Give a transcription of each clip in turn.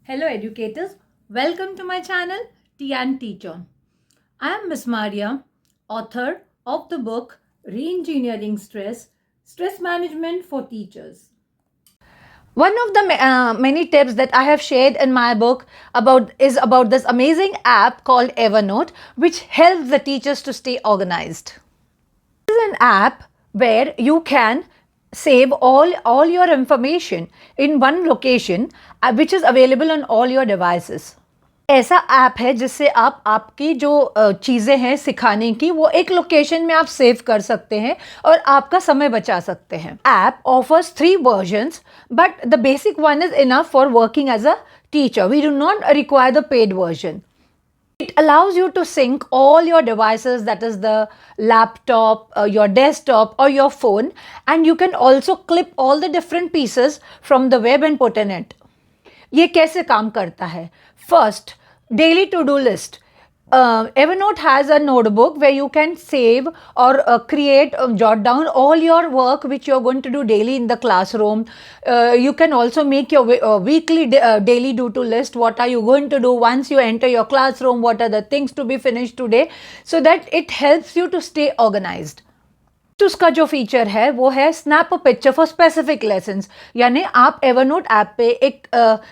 Hello educators, welcome to my channel Tea and Teacher. I am Miss Maria, author of the book Re-Engineering Stress, Stress Management for Teachers. One of the many tips that I have shared in my book is about this amazing app called Evernote, which helps the teachers to stay organized. This is an app where you can save all your information in one location which is available on all your devices. ऐसा app है जिससे आप आपकी जो चीज़ें हैं सिखाने की वो एक लोकेशन में आप सेव कर सकते हैं और आपका समय बचा सकते हैं. App offers 3 versions but the basic one is enough for working as a teacher. We do not require the paid version. It allows you to sync all your devices, that is the laptop, your desktop or your phone, and you can also clip all the different pieces from the web and put in it. ये कैसे काम करता है? First, daily to-do list. Evernote has a notebook where you can save or create, jot down all your work which you're going to do daily in the classroom. You can also make your weekly daily do-to list. What are you going to do once you enter your classroom? What are the things to be finished today? So that it helps you to stay organized. तो उसका जो feature है वो है snap a picture for specific lessons. यानी आप Evernote app पे एक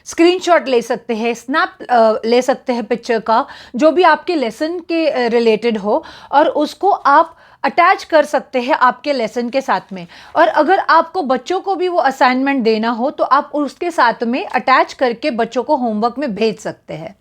स्क्रीनशॉट ले सकते हैं, स्नैप ले सकते हैं पिक्चर का जो भी आपके लेसन के रिलेटेड हो और उसको आप अटैच कर सकते हैं आपके लेसन के साथ में. और अगर आपको बच्चों को भी वो असाइनमेंट देना हो तो आप उसके साथ में अटैच करके बच्चों को होमवर्क में भेज सकते हैं.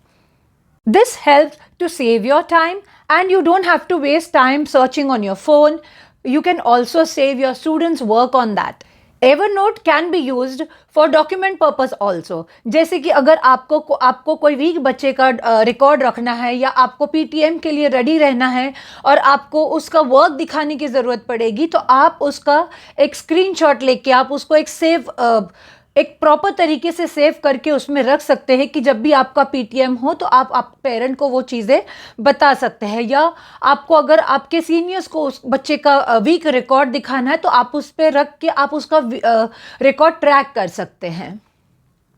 This helps to save your time and you don't have to waste time searching on your phone. You can also save your students' work on that. Evernote can be used for document purpose also. जैसे कि अगर आपको कोई week बच्चे का record रखना है या आपको पीटीएम के लिए रेडी रहना है और आपको उसका वर्क दिखाने की ज़रूरत पड़ेगी तो आप उसका एक स्क्रीनशॉट लेके आप उसको एक प्रॉपर तरीके से सेव करके उसमें रख सकते हैं कि जब भी आपका पीटीएम हो तो आप पेरेंट को वो चीज़ें बता सकते हैं. या आपको अगर आपके सीनियर्स को उस बच्चे का वीक रिकॉर्ड दिखाना है तो आप उस पर रख के आप उसका रिकॉर्ड ट्रैक कर सकते हैं.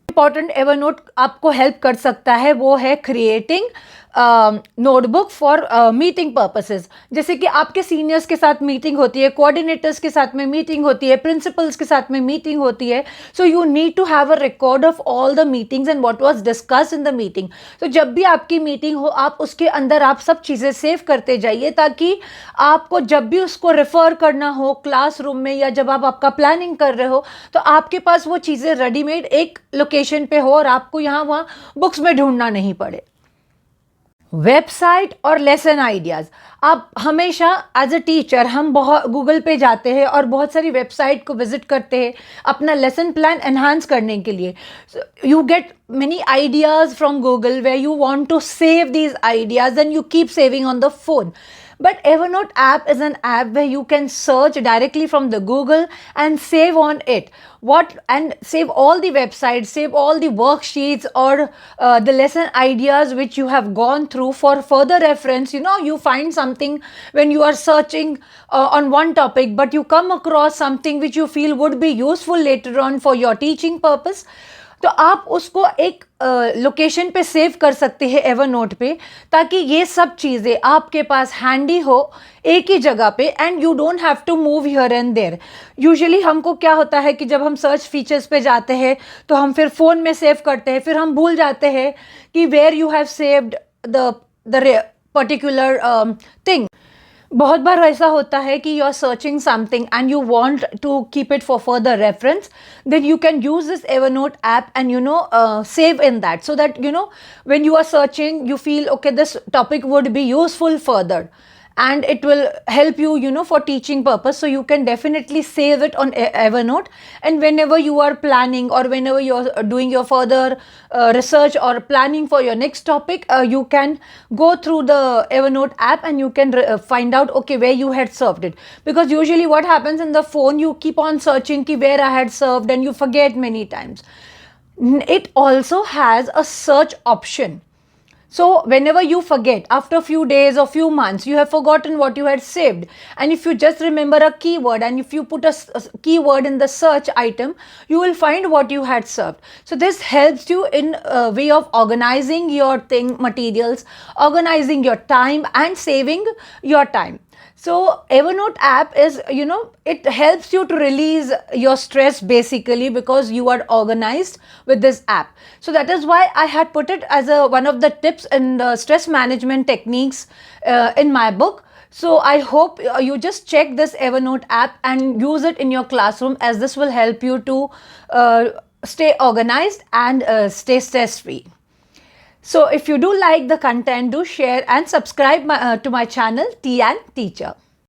इंपॉर्टेंट एवरनोट आपको हेल्प कर सकता है वो है creating notebook for meeting purposes. जैसे कि आपके सीनियर्स के साथ मीटिंग होती है, कोऑर्डिनेटर्स के साथ में मीटिंग होती है, प्रिंसिपल्स के साथ में मीटिंग होती है. So you need to have a record of all the meetings and what was discussed in the meeting. तो जब भी आपकी मीटिंग हो आप उसके अंदर आप सब चीज़ें सेव करते जाइए ताकि आपको जब भी उसको रेफर करना हो क्लासरूम में या जब आप आपका प्लानिंग कर रहे हो तो आपके पास वो चीज़ें रेडीमेड एक लोकेशन पे हो और आपको यहाँ वहाँ बुक्स में ढूंढना नहीं पड़े. वेबसाइट और लेसन आइडियाज़. आप हमेशा एज अ टीचर हम बहुत गूगल पे जाते हैं और बहुत सारी वेबसाइट को विजिट करते हैं अपना लेसन प्लान एनहांस करने के लिए. You get many ideas from Google where you want to save these ideas and you keep saving on the phone. But Evernote app is an app where you can search directly from the Google and save on it. And save all the websites, save all the worksheets or the lesson ideas which you have gone through for further reference. You know, you find something when you are searching on one topic, but you come across something which you feel would be useful later on for your teaching purpose. तो आप उसको एक location पे save कर सकते हैं Evernote पे ताकि ये सब चीज़ें आपके पास हैंडी हो एक ही जगह पे and you don't have to move here and there. Usually हमको क्या होता है कि जब हम सर्च फीचर्स पे जाते हैं तो हम फिर फ़ोन में सेव करते हैं, फिर हम भूल जाते हैं कि where you have saved the particular thing. बहुत बार ऐसा होता है कि you are searching something and you want to keep it for further reference, then you can use this Evernote app and save in that so that when you are searching you feel okay, this topic would be useful further and it will help you for teaching purpose. So you can definitely save it on Evernote, and whenever you are planning or whenever you are doing your further research or planning for your next topic, you can go through the Evernote app and you can find out okay where you had served it. Because usually what happens in the phone, you keep on searching ki where I had served and you forget many times. It also has a search option. So whenever you forget, after a few days or few months, you have forgotten what you had saved, and if you just remember a keyword and if you put a keyword in the search item, you will find what you had served. So this helps you in a way of organizing your materials, organizing your time and saving your time. So Evernote app is, it helps you to release your stress basically, because you are organized with this app. So that is why I had put it as one of the tips in the stress management techniques in my book. So I hope you just check this Evernote app and use it in your classroom, as this will help you to stay organized and stay stress free. So if you do like the content, do share and subscribe to my channel, Tea and Teacher.